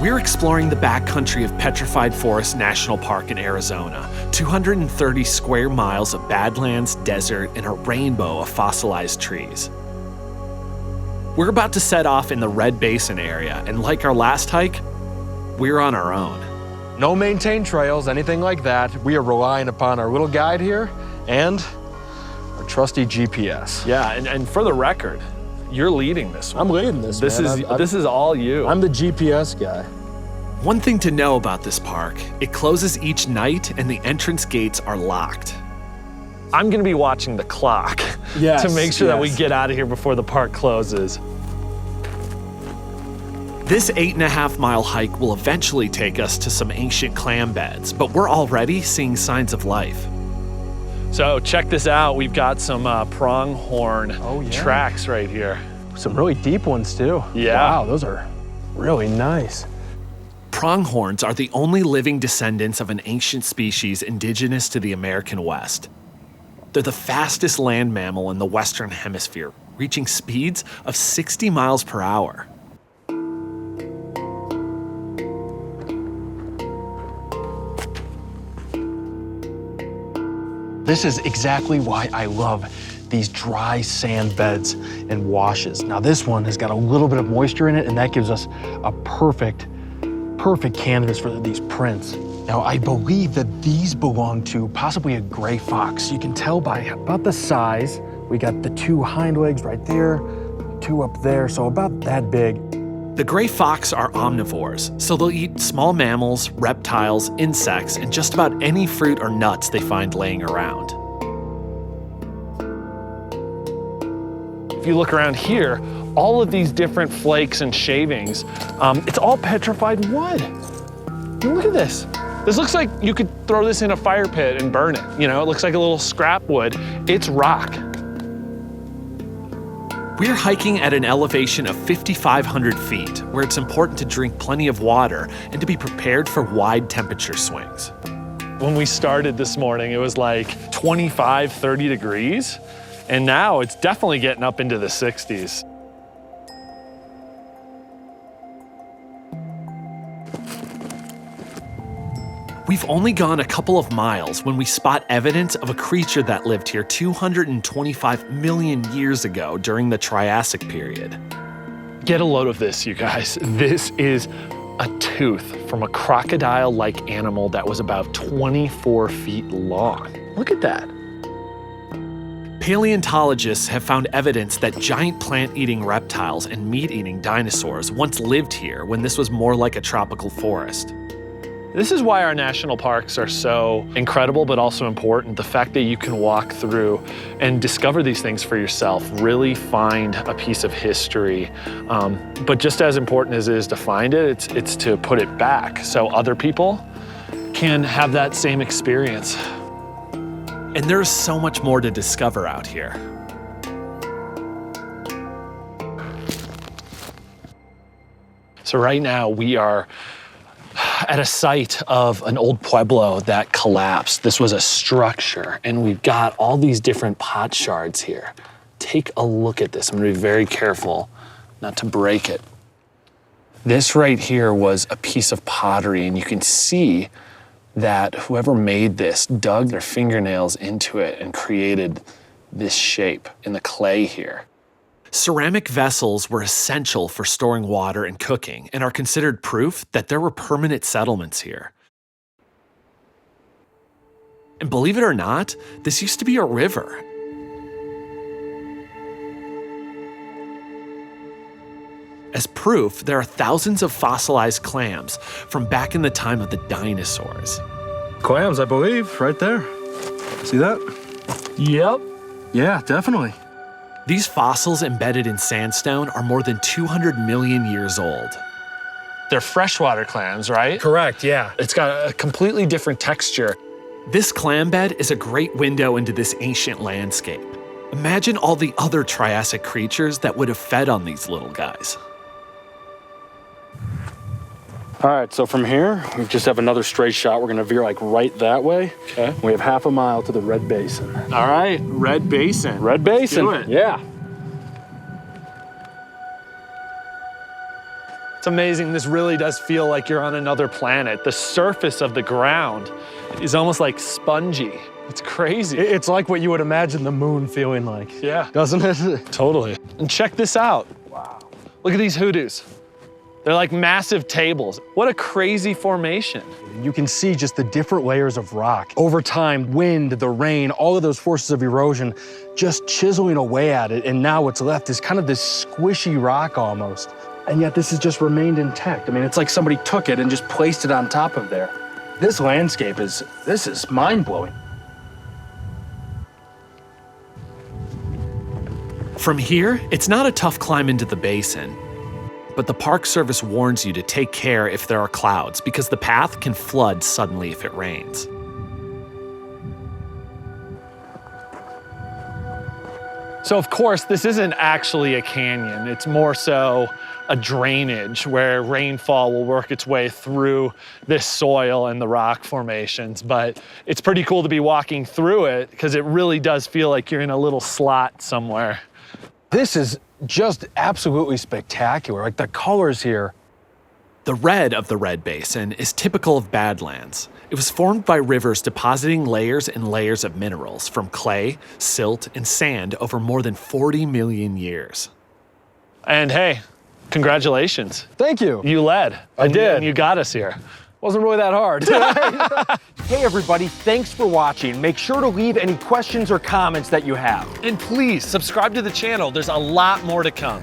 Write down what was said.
We're exploring the backcountry of Petrified Forest National Park in Arizona, 230 square miles of badlands, desert, and a rainbow of fossilized trees. We're about to set off in the Red Basin area, and like our last hike, we're on our own. No maintained trails, anything like that. We are relying upon our little guide here and our trusty GPS. Yeah, and for the record, you're leading this one. I'm leading this, This is all you. I'm the GPS guy. One thing to know about this park, it closes each night and the entrance gates are locked. I'm gonna be watching the clock to make sure that we get out of here before the park closes. This 8.5-mile hike will eventually take us to some ancient clam beds, but we're already seeing signs of life. So check this out. We've got some pronghorn tracks right here. Some really deep ones too. Yeah. Wow, those are really nice. Pronghorns are the only living descendants of an ancient species indigenous to the American West. They're the fastest land mammal in the Western Hemisphere, reaching speeds of 60 miles per hour. This is exactly why I love these dry sand beds and washes. Now this one has got a little bit of moisture in it, and that gives us a perfect canvas for these prints. Now I believe that these belong to possibly a gray fox. You can tell by about the size. We got the two hind legs right there, two up there, so about that big. The gray fox are omnivores, so they'll eat small mammals, reptiles, insects, and just about any fruit or nuts they find laying around. If you look around here, all of these different flakes and shavings, it's all petrified wood. Look at this. This looks like you could throw this in a fire pit and burn it. You know, it looks like a little scrap wood. It's rock. We're hiking at an elevation of 5,500 feet, where it's important to drink plenty of water and to be prepared for wide temperature swings. When we started this morning, it was like 25, 30 degrees, and now it's definitely getting up into the 60s. We've only gone a couple of miles when we spot evidence of a creature that lived here 225 million years ago during the Triassic period. Get a load of this, you guys. This is a tooth from a crocodile-like animal that was about 24 feet long. Look at that. Paleontologists have found evidence that giant plant-eating reptiles and meat-eating dinosaurs once lived here when this was more like a tropical forest. This is why our national parks are so incredible, but also important. The fact that you can walk through and discover these things for yourself, really find a piece of history. But just as important as it is to find it, it's to put it back so other people can have that same experience. And there's so much more to discover out here. So right now we are at a site of an old pueblo that collapsed. This was a structure, and we've got all these different pot shards here. Take a look at this. I'm gonna be very careful not to break it. This right here was a piece of pottery, and you can see that whoever made this dug their fingernails into it and created this shape in the clay here. Ceramic vessels were essential for storing water and cooking and are considered proof that there were permanent settlements here. And believe it or not, this used to be a river. As proof, there are thousands of fossilized clams from back in the time of the dinosaurs. Clams, I believe, right there. See that? Yep. Yeah, definitely. These fossils embedded in sandstone are more than 200 million years old. They're freshwater clams, right? Correct, yeah. It's got a completely different texture. This clam bed is a great window into this ancient landscape. Imagine all the other Triassic creatures that would have fed on these little guys. All right, so from here, we just have another straight shot. We're gonna veer like right that way. Okay. We have half a mile to the Red Basin. All right, Red Basin. Red Basin, do it. yeah. It's amazing. This really does feel like you're on another planet. The surface of the ground is almost like spongy. It's crazy. It's like what you would imagine the moon feeling like. Yeah. Doesn't it? Totally. And check this out. Wow. Look at these hoodoos. They're like massive tables. What a crazy formation. You can see just the different layers of rock. Over time, wind, the rain, all of those forces of erosion just chiseling away at it, and now what's left is kind of this squishy rock almost. And yet this has just remained intact. I mean, it's like somebody took it and just placed it on top of there. This landscape is mind-blowing. From here, it's not a tough climb into the basin, but the Park Service warns you to take care if there are clouds because the path can flood suddenly if it rains. So of course, this isn't actually a canyon. It's more so a drainage where rainfall will work its way through this soil and the rock formations. But it's pretty cool to be walking through it because it really does feel like you're in a little slot somewhere. This is just absolutely spectacular. Like the colors here. The red of the Red Basin is typical of Badlands. It was formed by rivers depositing layers and layers of minerals from clay, silt, and sand over more than 40 million years. And hey, congratulations. Thank you. You led. I did. And you got us here. Wasn't really that hard. Hey everybody, thanks for watching. Make sure to leave any questions or comments that you have. And please subscribe to the channel. There's a lot more to come.